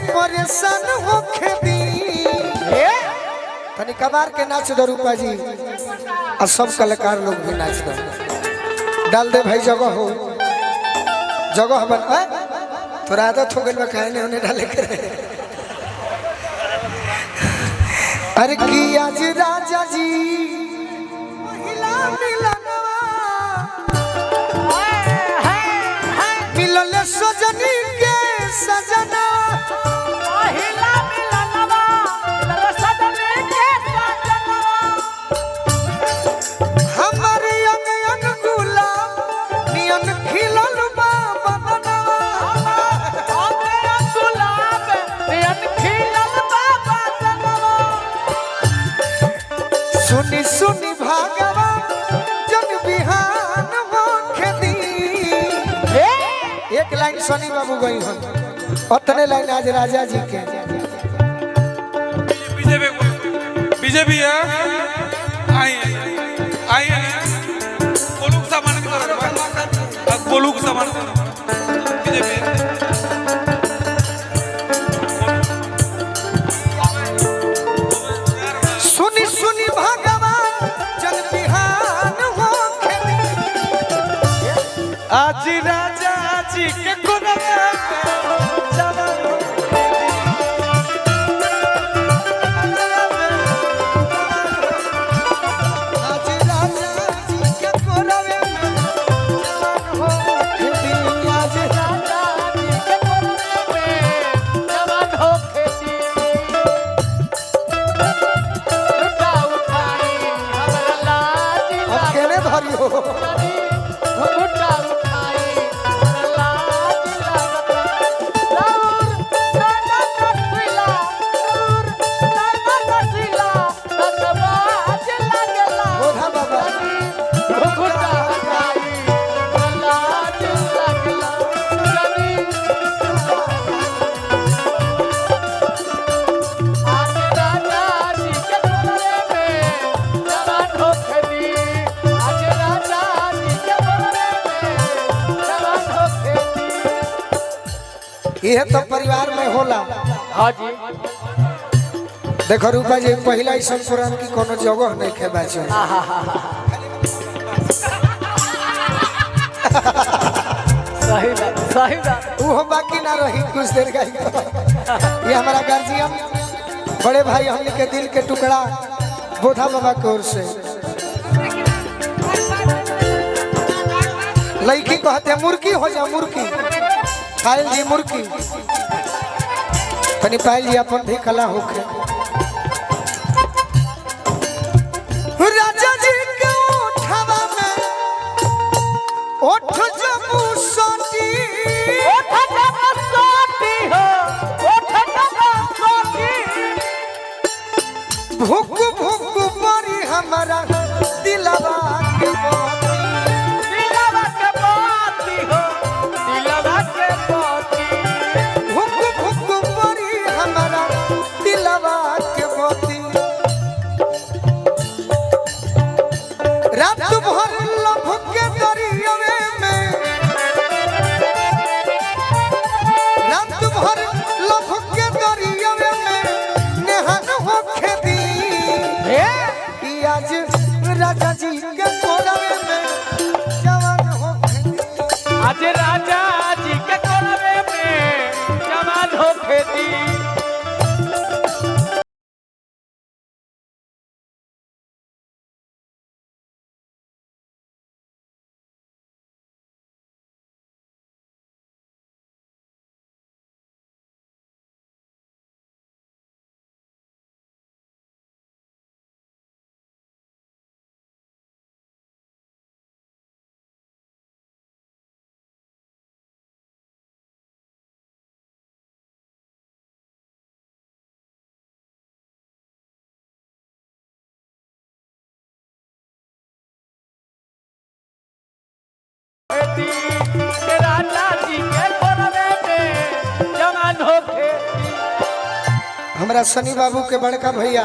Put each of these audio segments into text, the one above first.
परेशान होके दी तनी कबार के नाच दो रूपा जी और सब कलाकार लोग भी नाच दो डाल दे भाई जगह हो जगह बन थोड़ा आदत हो गई काहे ने उन्हें डाले करे अरे की आज राजा जी महिला मिलनवा मिलल सजनी के सजना महिला मिलनवा मिलल सजनी के सजना हमर अंग अंग गुलाब नियन खिलल बा बदनवा हमर अंग गुलाब नियन खिलल बा बदनवा सुनी सुनी भागवा जग बिहान होके दी एक लाइन सनी बाबू गई हम उतने लाइन आज राजा जी के बीजेपी है आई आई कोलुक सामान की तरफ कोलुक सामान बीजेपी सुनी सुनी भगवान जग बिहान होके दी आज राजा जी के कोनवा आज राजा जी के कोरवे में जवान होके दी आज राजा जी के कोरवे में जवान होके दी लुटा उठाई हमरा लाज अब केने धरी हो लुटा उठाई हमरा लाज लागता दूर नाना कसिला दूर नाना कसिला तकबाज लागला बोधा बाबा लुटा उठाई हमरा लाज लागला जनी आज राजा जी के कोरे में जवान होके दी आज राजा जी के कोरे में जवान होके दी यह तो परिवार में होला हाँ जी देखो रूपा जी पहला ही संपुराण की कोनो जगह नहीं खे बाचो सही बात वो बाकी ना रही कुछ देर का ये हमारा गार्जियन बड़े भाई हमने के दिल के टुकड़ा बोधा बाबा की ओर से लड़की कहते मुर्गी हो जा मुर्गी पायल जी मुर्गी तनी पायल जी अपन भी कला होके राजा जी के ओठवा में ओठ जबू सोटी ओठ जब सोती हो ओठ जब सोती भूख भूख परी हमारा दिलवा के मोती दिलवा के बाती हो दिलवा के बाती भूख भूख परी हमारा दिलवा के मोती रात भर लभ के दरियावे में रात भर लभ के दरियावे में नेहन होके दी कि आज राजा जी के कोरवे में जवान होके दी आज राजा जी के कोरवे में जवान होके दी राजा जी के कोरवे में जवान होके हमरा सनी बाबू के बड़का भैया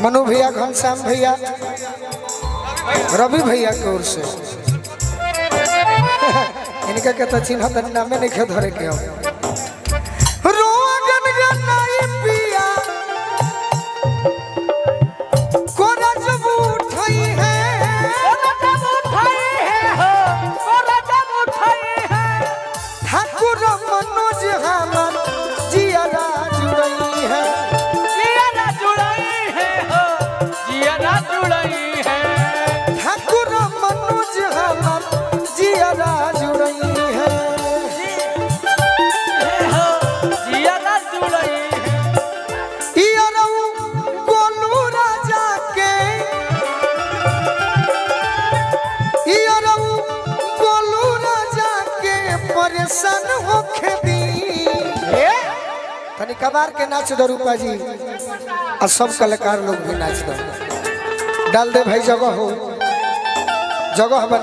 मनु भैया घनश्याम भैया रवि भैया की ओर से इनका के तो चिन्ह नामे नहीं धरे के हो मनोज हमर जियरा जुड़ई है जियारा जुड़ई है हो जियारा जुड़ई है ठाकुर मनोज हमर जियरा जुड़ई है हो जियारा जुड़ई है इयरऊ गोलू राजा के इयरऊ गोलू राजा के परेशान होखे दी तनी कबार के नाच दो रूपा जी और सब कलाकार लोग भी नाच दो डाल दे भाई जगह हो जगह बन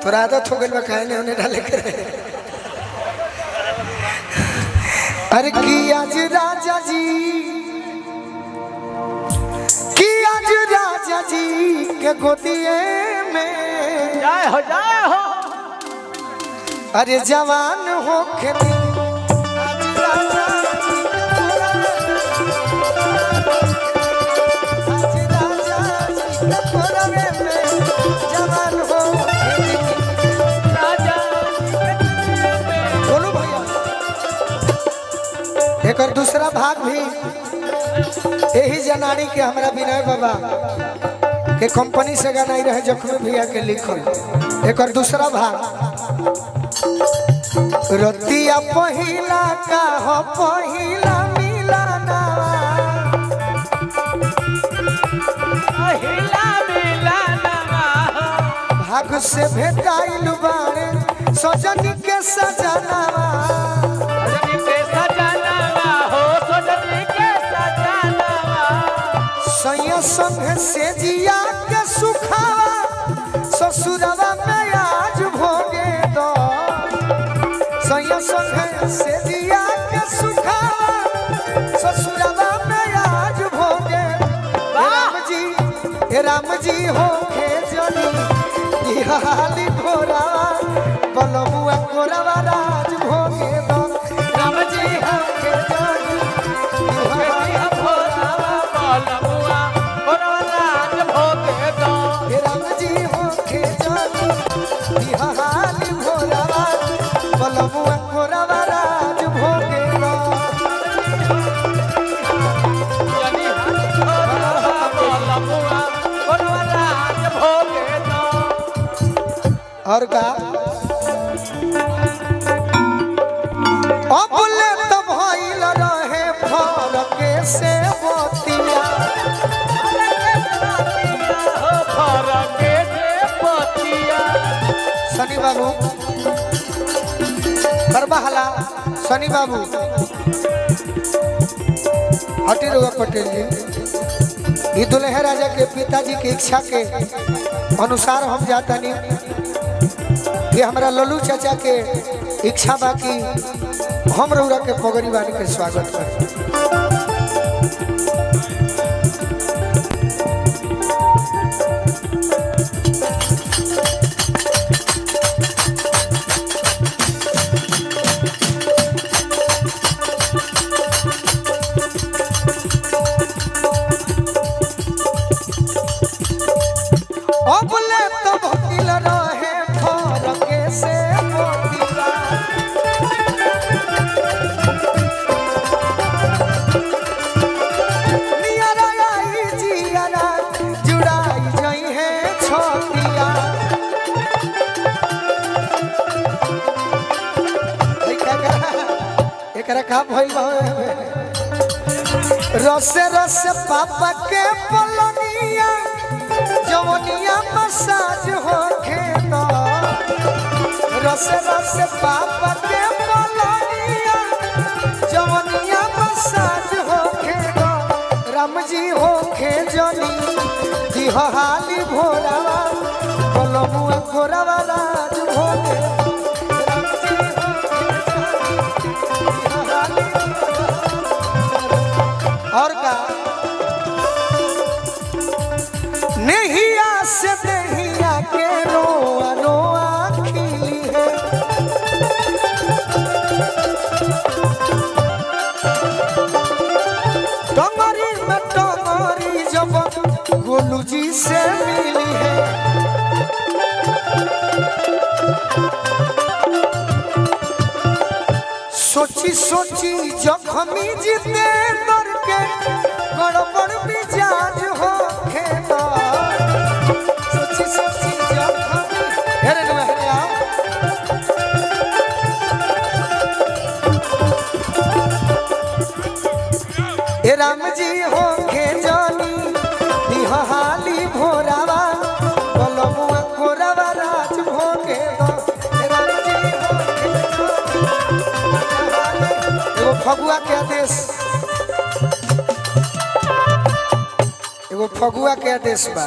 थोड़ा आदत हो गई कहने उन्हें डाले करे अरे की आज राजा जी की आज राजा जी के गोदिए में जय हो अरे जवान हो खेती आज राजा जी के कोरवे में जवान हो खेती राजा बोलो भैया एक और दूसरा भाग भी यही जनानी के हमरा विनय बाबा के कंपनी से गाना ही रहे जख्मी भैया के लिखल एक और दूसरा भाग रतिया पहिला का हो पहिला मिलाना महिला मिलाना भाग से भेटाइल बारे सजनी के सजनावा सजनी के सजनावा हो सजनी के सजनावा सैया संग से जिया के सुखावा ससुरवा में आज भोगे दो सैया संग से जिया के सुखावा ससुरवा में आज भोगे राम जी हो के जनी हाली घोरावा बलमुआ घोरावा राज भोगे दो राम जी हो के जनी बेटिया भोरावा बलमुआ राज भोगे दो राम जी हो के जनी हाली घोरावा बलमुआ घोरावा राज भोगे दो जनी भोरावा बलमुआ राज भोगे दो और का अबले तो भइल रहे फरक से बतिया हो फरके से पतिया सनी बाबू करबहला सनी बाबू हटी रुआ पटेल जी ये दुल्हे राजा के पिताजी की इच्छा के अनुसार हम जाता नहीं ये हमारा लल्लू चाचा के इच्छा बाकी हम रउरा के पगड़ी बानी के स्वागत कर अबले तो भइल रहे फरक से बतिया नियरा आई जियरा जुड़ाई जई है छोटिया एकरा का भइल बा रसे रसे पापा के पलनिया जवनिया मसाज हो खेता रसे रसे पापा के पलनिया जवनिया मसाज हो खेता राम जी हो खे जनी दिहाली भोरावा बलमुआ घोरावा राज भोगे राम जी हो खे जनी और का नहिया से नहिया के रोआ रोआ खिली है टंगरी में टंगरी जब गोलू जी से मिली है सोची सोची जखमी जीते दर के गड़बड़ मिजाज हो खेला सोची सोची जखमी हेरे नुआ हेरे आओ ए राम जी हो खेजानी दिहाली भोरावा बलमुआ कोरावा राज भोगे दो ए राम जी हो खेजानी एगो फगुआ के आदेश एगो फगुआ के आदेश बा।